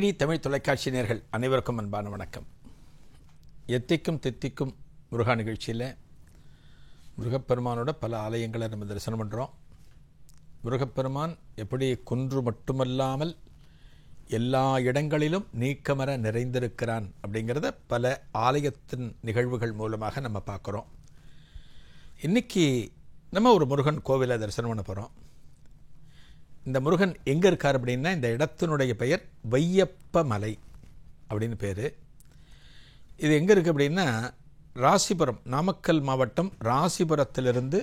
DD Tamil தொலைக்காட்சி நேயர்கள் அனைவருக்கும் அன்பான வணக்கம். எத்திக்கும் தித்திக்கும் முருகா நிகழ்ச்சியில் முருகப்பெருமானோட பல ஆலயங்களை நம்ம தரிசனம் பண்ணுறோம். முருகப்பெருமான் எப்படி குன்று மட்டுமல்லாமல் எல்லா இடங்களிலும் நீக்கமர நிறைந்திருக்கிறான் அப்படிங்கிறத பல ஆலயத்தின் நிகழ்வுகள் மூலமாக நம்ம பார்க்குறோம். இன்றைக்கி நம்ம ஒரு முருகன் கோவிலை தரிசனம் பண்ண போகிறோம். இந்த முருகன் எங்கே இருக்கார் அப்படின்னா, இந்த இடத்தினுடைய பெயர் வையப்ப மலை அப்படின்னு பேர். இது எங்கே இருக்குது அப்படின்னா, ராசிபுரம், நாமக்கல் மாவட்டம் ராசிபுரத்திலிருந்து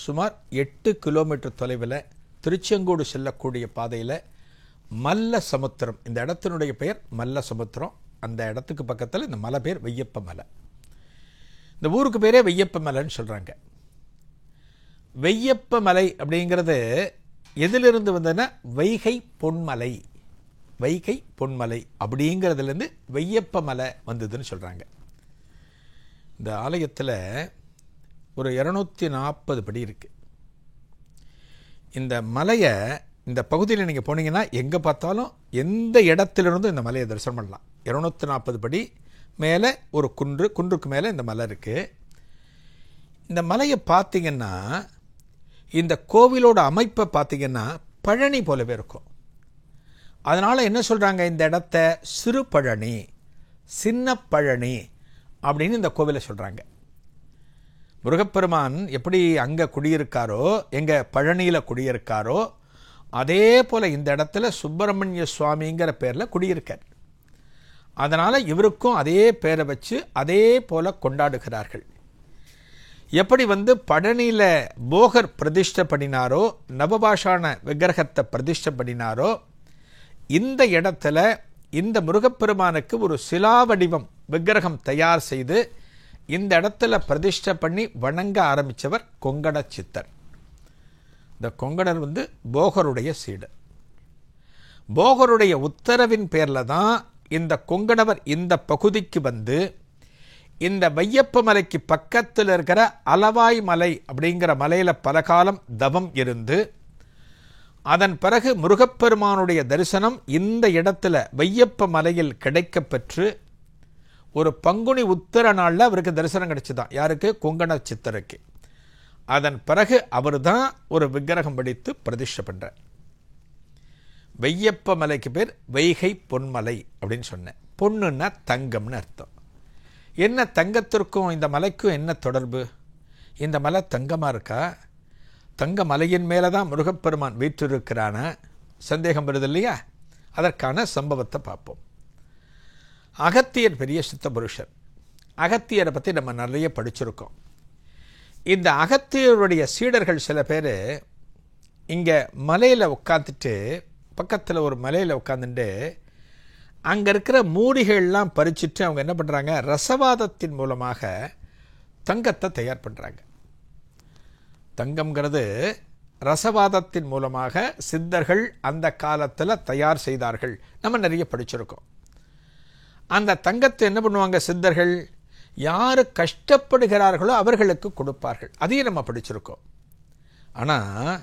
சுமார் 8 கிலோமீட்டர் தொலைவில் திருச்செங்கோடு செல்லக்கூடிய பாதையில் மல்ல சமுத்திரம், இந்த இடத்தினுடைய பெயர் மல்ல சமுத்திரம். அந்த இடத்துக்கு பக்கத்தில் இந்த மலை பேர் வையப்ப மலை. இந்த ஊருக்கு பேரே வையப்ப மலைன்னு சொல்கிறாங்க. வையப்ப மலை அப்படிங்கிறது எதிலிருந்து வந்ததுன்னா வைகை பொன்மலை, வைகை பொன்மலை அப்படிங்கிறதுலேருந்து வையப்ப மலை வந்ததுன்னு சொல்கிறாங்க. இந்த ஆலயத்தில் ஒரு 240 படி இருக்குது. இந்த மலையை, இந்த பகுதியில் நீங்கள் போனீங்கன்னா எங்கே பார்த்தாலும் எந்த இடத்துலேருந்தும் இந்த மலையை தரிசனம் பண்ணலாம். 240 படி மேலே ஒரு குன்று, குன்றுக்கு மேலே இந்த மலை இருக்குது. இந்த மலையை பார்த்தீங்கன்னா, இந்த கோவிலோட அமைப்பை பார்த்தீங்கன்னா பழனி போலவே இருக்கும். அதனால் என்ன சொல்கிறாங்க, இந்த இடத்த சிறு பழனி, சின்ன பழனி அப்படின்னு இந்த கோவிலை சொல்கிறாங்க. முருகப்பெருமான் எப்படி அங்கே குடியிருக்காரோ, எங்கள் பழனியில் குடியிருக்காரோ, அதே போல் இந்த இடத்துல சுப்பிரமணிய சுவாமிங்கிற பேரில் குடியிருக்கார். அதனால் இவருக்கும் அதே பேரை வச்சு அதே போல் கொண்டாடுகிறார்கள். எப்படி பழனியில் போகர் பிரதிஷ்டை பண்ணினாரோ, நவபாஷான விக்கிரகத்தை பிரதிஷ்டை பண்ணினாரோ, இந்த இடத்துல இந்த முருகப்பெருமானுக்கு ஒரு சிலா வடிவம் விக்கிரகம் தயார் செய்து இந்த இடத்துல பிரதிஷ்டை பண்ணி வணங்க ஆரம்பித்தவர் கொங்கண சித்தர். இந்த கொங்கணர் போகருடைய சீடர். போகருடைய உத்தரவின் பேரில் தான் இந்த கொங்கணவர் இந்த பகுதிக்கு வந்து இந்த வையப்ப மலைக்கு பக்கத்தில் இருக்கிற அளவாய் மலை அப்படிங்கிற மலையில் பல காலம் தவம் இருந்து, அதன் பிறகு முருகப்பெருமானுடைய தரிசனம் இந்த இடத்துல வையப்ப மலையில் கிடைக்கப்பெற்று ஒரு பங்குனி உத்தர நாளில் அவருக்கு தரிசனம் கிடைச்சுதான். யாருக்கு? கொங்கண சித்தருக்கு. அதன் பிறகு அவர் தான் ஒரு விக்கிரகம் படித்து பிரதிஷ்டை பண்ணுறார். வையப்ப மலைக்கு பேர் வைகை பொன்மலை அப்படின்னு சொன்னேன். பொண்ணுன்னா தங்கம்னு அர்த்தம். என்ன தங்கத்திற்கும் இந்த மலைக்கும் என்ன தொடர்பு? இந்த மலை தங்கமாக இருக்கா? தங்க மலையின் மேலே தான் முருகப்பெருமான் வீற்றிருக்கிறான சந்தேகம் வருது இல்லையா? அதற்கான சம்பவத்தை பார்ப்போம். அகத்தியர் பெரிய சித்த புருஷர். அகத்தியரை பற்றி நம்ம நிறைய படிச்சிருக்கோம். இந்த அகத்தியருடைய சீடர்கள் சில பேர் இங்கே மலையில் உட்காந்துட்டு, பக்கத்தில் ஒரு மலையில் உட்காந்துட்டு அங்கே இருக்கிற மூலிகைகள்லாம் பறிச்சுட்டு அவங்க என்ன பண்ணுறாங்க, ரசவாதத்தின் மூலமாக தங்கத்தை தயார் பண்ணுறாங்க. தங்கம்ங்கிறது ரசவாதத்தின் மூலமாக சித்தர்கள் அந்த காலத்தில் தயார் செய்தார்கள். நம்ம நிறைய படிச்சிருக்கோம். அந்த தங்கத்தை என்ன பண்ணுவாங்க சித்தர்கள்? யார் கஷ்டப்படுகிறார்களோ அவர்களுக்கு கொடுப்பார்கள். அதையும் நம்ம படிச்சிருக்கோம். ஆனால்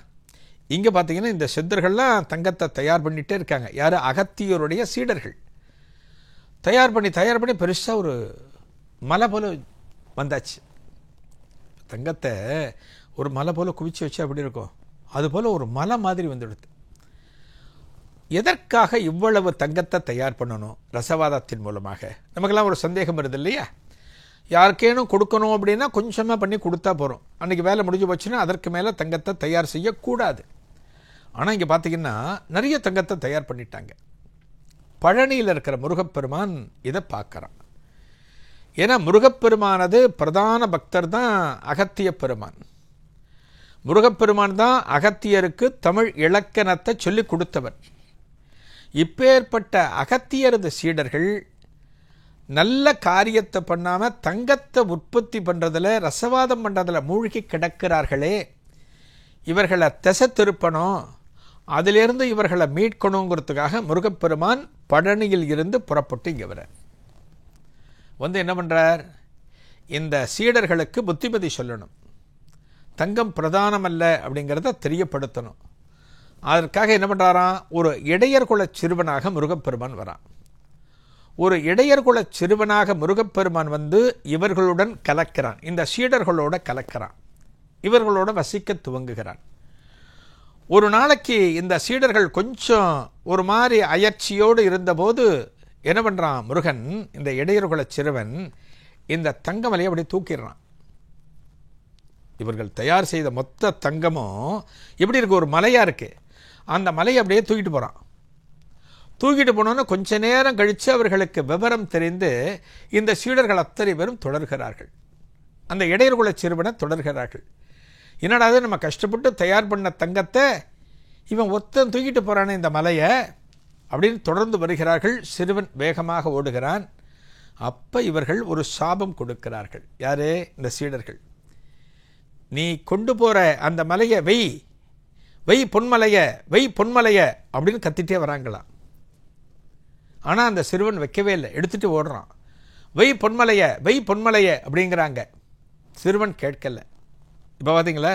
இங்கே பார்த்தீங்கன்னா இந்த சித்தர்கள்லாம் தங்கத்தை தயார் பண்ணிகிட்டே இருக்காங்க. யார்? அகத்தியருடைய சீடர்கள். தயார் பண்ணி பெருசாக ஒரு மலை போல் வந்தாச்சு. தங்கத்தை ஒரு மலை போல் குவிச்சு வச்சு அப்படி இருக்கும், அதுபோல் ஒரு மலை மாதிரி வந்துடுது. எதற்காக இவ்வளவு தங்கத்தை தயார் பண்ணணும்? ரசவாதத்தின் மூலமாக. நமக்கெல்லாம் ஒரு சந்தேகம் வருது இல்லையா? யாருக்கேனும் கொடுக்கணும் அப்படின்னா கொஞ்சமாக பண்ணி கொடுத்தா போகிறோம். அன்றைக்கி வேலை முடிஞ்சு போச்சுன்னா அதற்கு மேலே தங்கத்தை தயார் செய்யக்கூடாது. ஆனால் இங்கே பார்த்தீங்கன்னா நிறைய தங்கத்தை தயார் பண்ணிட்டாங்க. பழனியில் இருக்கிற முருகப்பெருமான் இதை பார்க்குறான். ஏன்னா முருகப்பெருமானது பிரதான பக்தர் தான் அகத்திய பெருமான். முருகப்பெருமான் தான் அகத்தியருக்கு தமிழ் இலக்கணத்தை சொல்லி கொடுத்தவர். இப்பேற்பட்ட அகத்தியரது சீடர்கள் நல்ல காரியத்தை பண்ணாமல் தங்கத்தை உற்பத்தி பண்ணுறதில், ரசவாதம் பண்ணுறதில் மூழ்கி கிடக்கிறார்களே, இவர்களை திசை திருப்பணும், அதிலிருந்து இவர்களை மீட்கணுங்கிறதுக்காக முருகப்பெருமான் பழனியில் இருந்து புறப்பட்டு இங்கே வர என்ன பண்ணுறார், இந்த சீடர்களுக்கு புத்திமதி சொல்லணும். தங்கம் பிரதானம் அல்ல அப்படிங்கிறத தெரியப்படுத்தணும். அதற்காக என்ன பண்ணுறாராம், ஒரு இடையர் குல சிறுவனாக முருகப்பெருமான் வரான். ஒரு இடையர்குல சிறுவனாக முருகப்பெருமான் வந்து இவர்களுடன் கலக்கிறான், இந்த சீடர்களோட கலக்கிறான், இவர்களோட வசிக்க துவங்குகிறான். ஒரு நாளைக்கு இந்த சீடர்கள் கொஞ்சம் ஒரு மாதிரி அயற்சியோடு இருந்தபோது என்ன பண்ணுறான் முருகன், இந்த இடையர்குல சிறுவன் இந்த தங்கமலையை அப்படியே தூக்கிடுறான். இவர்கள் தயார் செய்த மொத்த தங்கமும் எப்படி இருக்கு, ஒரு மலையாக இருக்குது, அந்த மலையை அப்படியே தூக்கிட்டு போகிறான். தூக்கிட்டு போனோன்னு கொஞ்ச நேரம் கழித்து அவர்களுக்கு விவரம் தெரிந்து இந்த சீடர்கள் அத்தனை பேரும் தொடர்கிறார்கள், அந்த இடையர்குல சிறுவனை தொடர்கிறார்கள். என்னடா நம்ம கஷ்டப்பட்டு தயார் பண்ண தங்கத்தை இவன் ஒருத்தன் தூக்கிட்டு போகிறானே இந்த மலையை அப்படின்னு தொடர்ந்து வருகிறார்கள். சிறுவன் வேகமாக ஓடுகிறான். அப்போ இவர்கள் ஒரு சாபம் கொடுக்கிறார்கள். யாரு? இந்த சீடர்கள். நீ கொண்டு போகிற அந்த மலையை வை பொன்மலைய அப்படின்னு கத்திட்டே வராங்களாம். ஆனால் அந்த சிறுவன் வைக்கவே இல்லை, எடுத்துட்டு ஓடுறான். வை பொன்மலைய அப்படிங்கிறாங்க. சிறுவன் கேட்கல. இப்போ பார்த்தீங்களா,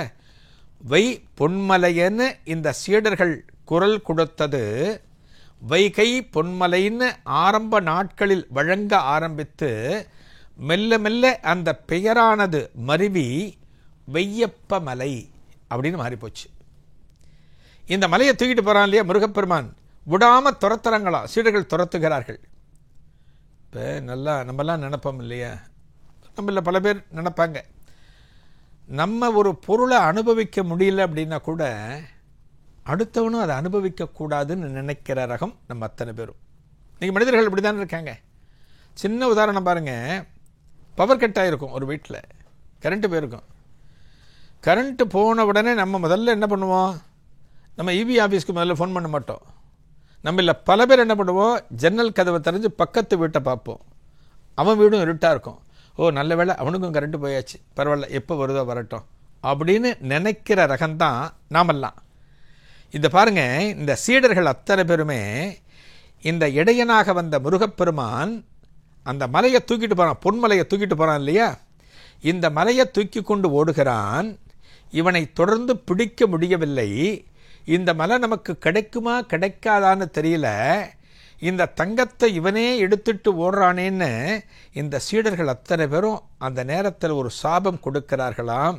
வை பொன்மலையன்னு இந்த சீடர்கள் குரல் கொடுத்தது வைகை பொன்மலைன்னு ஆரம்ப நாட்களில் வழங்க ஆரம்பித்து மெல்ல மெல்ல அந்த பெயரானது மருவி வெய்யப்ப மலை அப்படின்னு மாறிப்போச்சு. இந்த மலையை தூக்கிட்டு போகிறான் இல்லையா முருகப்பெருமான், விடாமல் துரத்துறாங்களா, சீடர்கள் துரத்துகிறார்கள். இப்போ நல்லா நம்மெல்லாம் நினைப்போம் இல்லையா, நம்மள பல பேர் நினைப்பாங்க, நம்ம ஒரு பொருளை அனுபவிக்க முடியல அப்படின்னா கூட அடுத்தவனும் அதை அனுபவிக்கக்கூடாதுன்னு நினைக்கிற ரகம் நம்ம அத்தனை பேரும். இன்றைக்கி மனிதர்கள் இப்படி தானே இருக்காங்க. சின்ன உதாரணம் பாருங்கள், பவர் கட் ஆகிருக்கும், ஒரு வீட்டில் கரண்ட்டு போயிருக்கும். கரண்ட்டு போன உடனே நம்ம முதல்ல என்ன பண்ணுவோம், நம்ம இபி ஆஃபீஸ்க்கு முதல்ல ஃபோன் பண்ண மாட்டோம். நம்ம இல்லை பல பேர் என்ன பண்ணுவோம், ஜன்னல் கதவை தெரிஞ்சு பக்கத்து வீட்டை பார்ப்போம். அவன் வீடும் இருட்டாக இருக்கும். ஓ நல்ல வேளை அவனுக்கும் கரண்ட்டு போயாச்சு, பரவாயில்ல எப்போ வருதோ வரட்டும் அப்படின்னு நினைக்கிற ரகம்தான் நாமெல்லாம். இந்த பாருங்க, இந்த சீடர்கள் அத்தனை பேருமே இந்த இடையனாக வந்த முருகப்பெருமான் அந்த மலையை தூக்கிட்டு போகிறான், பொன்மலையை தூக்கிட்டு போகிறான் இல்லையா, இந்த மலையை தூக்கி கொண்டு ஓடுகிறான். இவனை தொடர்ந்து பிடிக்க முடியவில்லை. இந்த மலை நமக்கு கிடைக்குமா கிடைக்காதான்னு தெரியல, இந்த தங்கத்தை இவனே எடுத்துட்டு ஓடுறானேன்னு இந்த சீடர்கள் அத்தனை பேரும் அந்த நேரத்தில் ஒரு சாபம் கொடுக்கிறார்களாம்.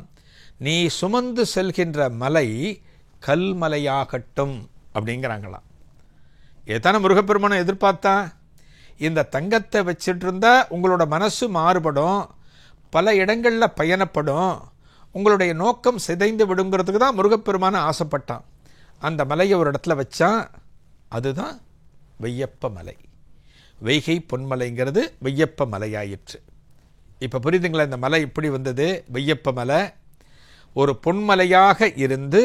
நீ சுமந்து செல்கின்ற மலை கல்மலையாகட்டும் அப்படிங்கிறாங்களாம். ஏதான முருகப்பெருமானை எதிர்பார்த்தா, இந்த தங்கத்தை வச்சுட்டு இருந்தா உங்களோட மனசு மாறுபடும், பல இடங்களில் பயணப்படும், உங்களுடைய நோக்கம் சிதைந்து விடுங்கிறதுக்கு தான் முருகப்பெருமானை ஆசைப்பட்டான். அந்த மலையை ஒரு இடத்துல வச்சான், அதுதான் வெய்யப்ப மலை. வைகை பொன்மலைங்கிறது வெய்யப்ப மலையாயிற்று. இப்போ புரியுதுங்களா இந்த மலை இப்படி வந்தது? வெய்யப்ப மலை ஒரு பொன்மலையாக இருந்து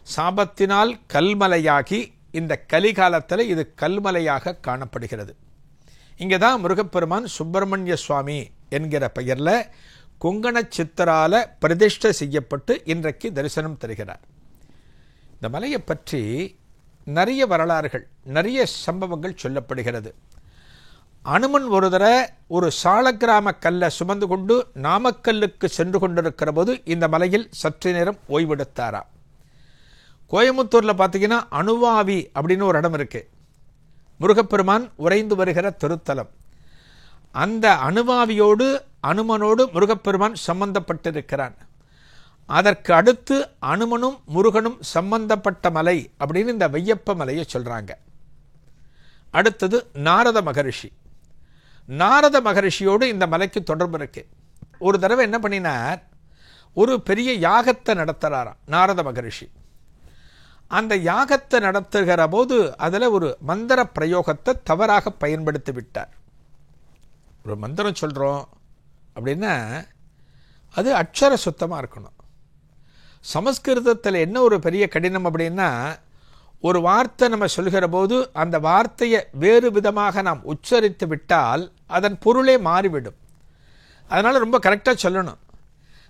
சாபத்தினால் கல்மலையாகி இந்த கலிகாலத்தில் இது கல்மலையாக காணப்படுகிறது. இங்கே தான் முருகப்பெருமான் சுப்பிரமணிய சுவாமி என்கிற பெயரில் கொங்கண சித்தரால பிரதிஷ்டை செய்யப்பட்டு இன்றைக்கு தரிசனம் தருகிறார். இந்த மலையை பற்றி நிறைய வரலாறுகள், நிறைய சம்பவங்கள் சொல்லப்படுகிறது. அனுமன் ஒரு தடவை ஒரு சாலக்கிராம கல்லை சுமந்து கொண்டு நாமக்கல்லுக்கு சென்று கொண்டிருக்கிற போது இந்த மலையில் சற்று நேரம் ஓய்வெடுத்தாரா. கோயம்புத்தூரில் பார்த்தீங்கன்னா அணுவாவி அப்படின்னு ஒரு இடம் இருக்குது, முருகப்பெருமான் உறைந்து வருகிற திருத்தலம். அந்த அணுவாவியோடு அனுமனோடு முருகப்பெருமான் சம்பந்தப்பட்டிருக்கிறான். அதற்கு அடுத்து அனுமனும் முருகனும் சம்பந்தப்பட்ட மலை அப்படின்னு இந்த வெய்யப்ப மலையை சொல்கிறாங்க. அடுத்தது நாரத மகரிஷி. நாரத மகரிஷியோடு இந்த மலைக்கு தொடர்பு இருக்கு. ஒரு தடவை என்ன பண்ணினார், ஒரு பெரிய யாகத்தை நடத்துகிறாராம் நாரத மகரிஷி. அந்த யாகத்தை நடத்துகிற போது அதில் ஒரு மந்திர பிரயோகத்தை தவறாக பயன்படுத்தி விட்டார். ஒரு மந்திரம் சொல்கிறோம் அப்படின்னா அது அக்ஷர சுத்தமாக இருக்கணும். சமஸ்கிருதத்தில் என்ன ஒரு பெரிய கடினம் அப்படின்னா, ஒரு வார்த்தை நம்ம சொல்கிற போது அந்த வார்த்தையை வேறு விதமாக நாம் உச்சரித்து விட்டால் அதன் பொருளே மாறிவிடும். அதனால் ரொம்ப கரெக்டாக சொல்லணும்.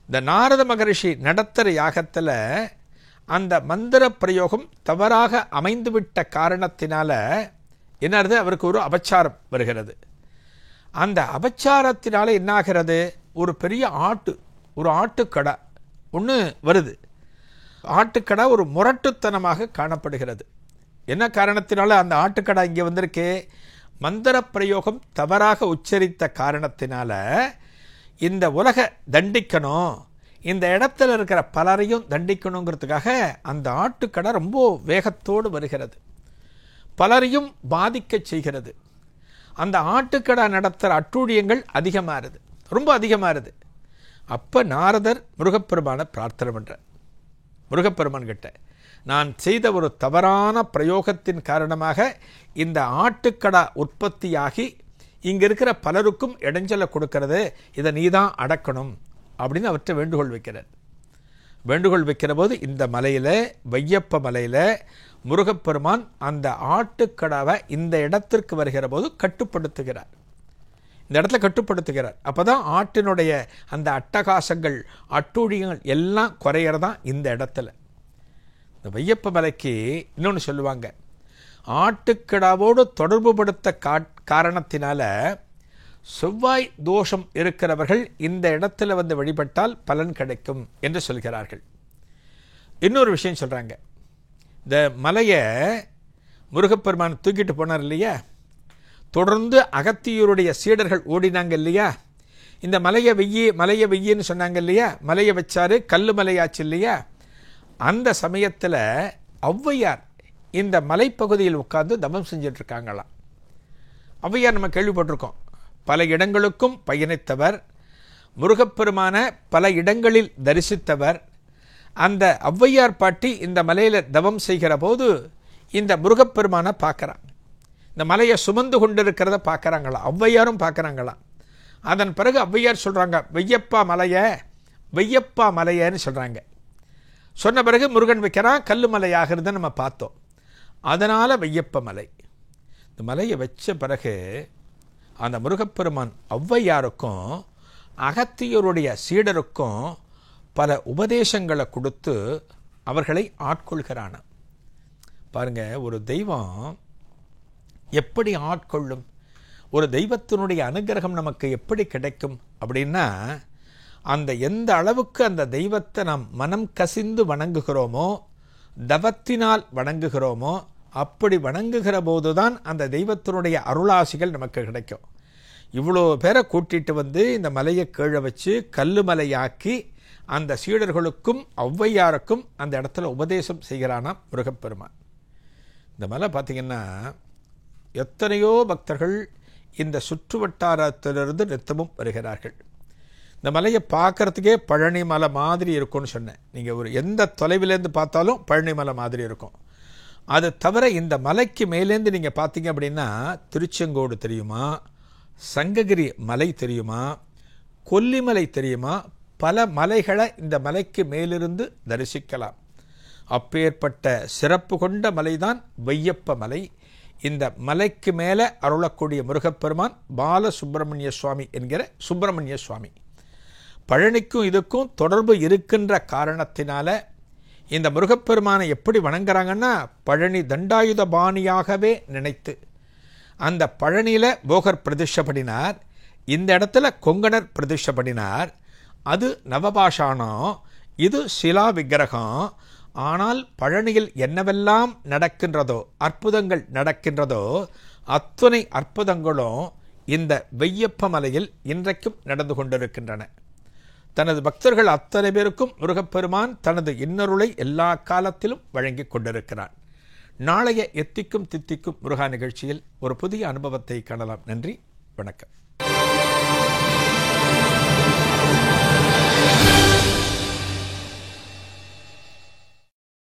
இந்த நாரத மகரிஷி நடத்துகிற யாகத்தில் அந்த மந்திர பிரயோகம் தவறாக அமைந்துவிட்ட காரணத்தினால என்னது, அவருக்கு ஒரு அபச்சாரம் வருகிறது. அந்த அபச்சாரத்தினால என்னாகிறது, ஒரு பெரிய ஒரு ஆட்டுக்கடா ஒன்று வருது. ஆட்டுக்கடா ஒரு முரட்டுத்தனமாக காணப்படுகிறது. என்ன காரணத்தினால அந்த ஆட்டுக்கடா இங்கே வந்திருக்கே, மந்திர பிரயோகம் தவறாக உச்சரித்த காரணத்தினால இந்த உலக தண்டிக்கணும், இந்த இடத்துல இருக்கிற பலரையும் தண்டிக்கணுங்கிறதுக்காக அந்த ஆட்டுக்கடை ரொம்ப வேகத்தோடு வருகிறது, பலரையும் பாதிக்க செய்கிறது. அந்த ஆட்டுக்கடை நடத்துகிற அட்டூழியங்கள் அதிகமாகுது, ரொம்ப அதிகமாகுது. அப்போ நாரதர் முருகப்பெருமானை பிரார்த்தனை பண்ணுறார். முருகப்பெருமான் கிட்ட, நான் செய்த ஒரு தவறான பிரயோகத்தின் காரணமாக இந்த ஆட்டுக்கடா உற்பத்தியாகி இங்கே இருக்கிற பலருக்கும் இடைஞ்சலை கொடுக்கறது, இதை நீ தான் அடக்கணும் அப்படின்னு அவர்கிட்ட வேண்டுகோள் வைக்கிறார். வேண்டுகோள் வைக்கிற போது இந்த மலையில், வையப்ப மலையில் முருகப்பெருமான் அந்த ஆட்டுக்கடாவை இந்த இடத்திற்கு வருகிற போது கட்டுப்படுத்துகிறார். இந்த இடத்துல கட்டுப்படுத்துகிறார். அப்போ தான் ஆட்டினுடைய அந்த அட்டகாசங்கள், அட்டூழியங்கள் எல்லாம் குறையிறதான் இந்த இடத்துல. இந்த வையப்ப மலைக்கு இன்னொன்று சொல்லுவாங்க, ஆட்டுக்கடாவோடு தொடர்பு படுத்த காரணத்தினால செவ்வாய் தோஷம் இருக்கிறவர்கள் இந்த இடத்துல வந்து வழிபட்டால் பலன் கிடைக்கும் என்று சொல்கிறார்கள். இன்னொரு விஷயம் சொல்கிறாங்க, இந்த மலையை முருகப்பெருமான் தூக்கிட்டு போனார் இல்லையா, தொடர்ந்து அகத்தியூருடைய சீடர்கள் ஓடினாங்க இல்லையா, இந்த மலையை வெய்யின்னு சொன்னாங்க இல்லையா, மலையை வச்சாரு, கல்லு மலையாச்சு இல்லையா. அந்த சமயத்தில் ஔவையார் இந்த மலைப்பகுதியில் உட்கார்ந்து தவம் செஞ்சுட்டு இருக்காங்களாம். ஔவையார் நம்ம கேள்விப்பட்டிருக்கோம், பல இடங்களுக்கும் பயணித்தவர், முருகப்பெருமான பல இடங்களில் தரிசித்தவர். அந்த ஔவையார் பாட்டி இந்த மலையில் தவம் செய்கிற போது இந்த முருகப்பெருமானை பார்க்குறாங்க, இந்த மலையை சுமந்து கொண்டிருக்கிறத பார்க்குறாங்களாம், ஔவையாரும் பார்க்குறாங்களாம். அதன் பிறகு ஔவையார் சொல்கிறாங்க, வெய்யப்பா மலையன்னு சொல்கிறாங்க. சொன்ன பிறகு முருகன் வைக்கிறான், கல்லு மலையாகிறத நம்ம பார்த்தோம். அதனால் வெய்யப்ப மலை. இந்த மலையை வச்ச பிறகு அந்த முருகப்பெருமான் ஔவையாருக்கும் அகத்தியருடைய சீடருக்கும் பல உபதேசங்களை கொடுத்து அவர்களை ஆட்கொள்கிறான. பாருங்க, ஒரு தெய்வம் எப்படி ஆட்கொள்ளும், ஒரு தெய்வத்தினுடைய அனுகிரகம் நமக்கு எப்படி கிடைக்கும் அப்படின்னா, அந்த எந்த அளவுக்கு அந்த தெய்வத்தை நாம் மனம் கசிந்து வணங்குகிறோமோ, தவத்தினால் வணங்குகிறோமோ, அப்படி வணங்குகிற போதுதான் அந்த தெய்வத்தினுடைய அருளாசிகள் நமக்கு கிடைக்கும். இவ்வளோ பேரை கூட்டிட்டு வந்து இந்த மலையை கீழே வச்சு கல்லு மலையாக்கி அந்த சீடர்களுக்கும் ஔவையாருக்கும் அந்த இடத்துல உபதேசம் செய்கிறானாம் முருகப்பெருமான். இந்த மலை பார்த்திங்கன்னா எத்தனையோ பக்தர்கள் இந்த சுற்று வட்டாரத்திலிருந்து நித்தமும் வருகிறார்கள். இந்த மலையை பார்க்குறதுக்கே பழனி மலை மாதிரி இருக்கும்னு சொன்னேன். நீங்கள் ஒரு எந்த தொலைவிலேருந்து பார்த்தாலும் பழனி மலை மாதிரி இருக்கும். அது தவிர இந்த மலைக்கு மேலேருந்து நீங்கள் பார்த்தீங்க அப்படின்னா திருச்செங்கோடு தெரியுமா, சங்ககிரி மலை தெரியுமா, கொல்லிமலை தெரியுமா, பல மலைகளை இந்த மலைக்கு மேலிருந்து தரிசிக்கலாம். அப்பேற்பட்ட சிறப்பு கொண்ட மலைதான் வையப்ப மலை. இந்த மலைக்கு மேலே அருளக்கூடிய முருகப்பெருமான் பாலசுப்பிரமணிய சுவாமி என்கிற சுப்பிரமணிய சுவாமி. பழனிக்கும் இதுக்கும் தொடர்பு இருக்கின்ற காரணத்தினால இந்த முருகப்பெருமானை எப்படி வணங்குறாங்கன்னா, பழனி தண்டாயுத பாணியாகவே நினைத்து அந்த பழனியில் போகர் பிரதிஷ்டப்படினார், இந்த இடத்துல கொங்கணர் பிரதிஷ்டப்படினார். அது நவபாஷாணம், இது சிலா விக்கிரகம். ஆனால் பழனியில் என்னவெல்லாம் நடக்கின்றதோ, அற்புதங்கள் நடக்கின்றதோ, அத்தனை அற்புதங்களும் இந்த வெய்யப்ப மலையில் இன்றைக்கும் நடந்து கொண்டிருக்கின்றன. தனது பக்தர்கள் அத்தனை பேருக்கும் முருகப்பெருமான் தனது இன்னருளை எல்லா காலத்திலும் வழங்கி கொண்டிருக்கிறார். நாளைய எத்திக்கும் தித்திக்கும் முருகா நிகழ்ச்சியில் ஒரு புதிய அனுபவத்தை காணலாம். நன்றி, வணக்கம்.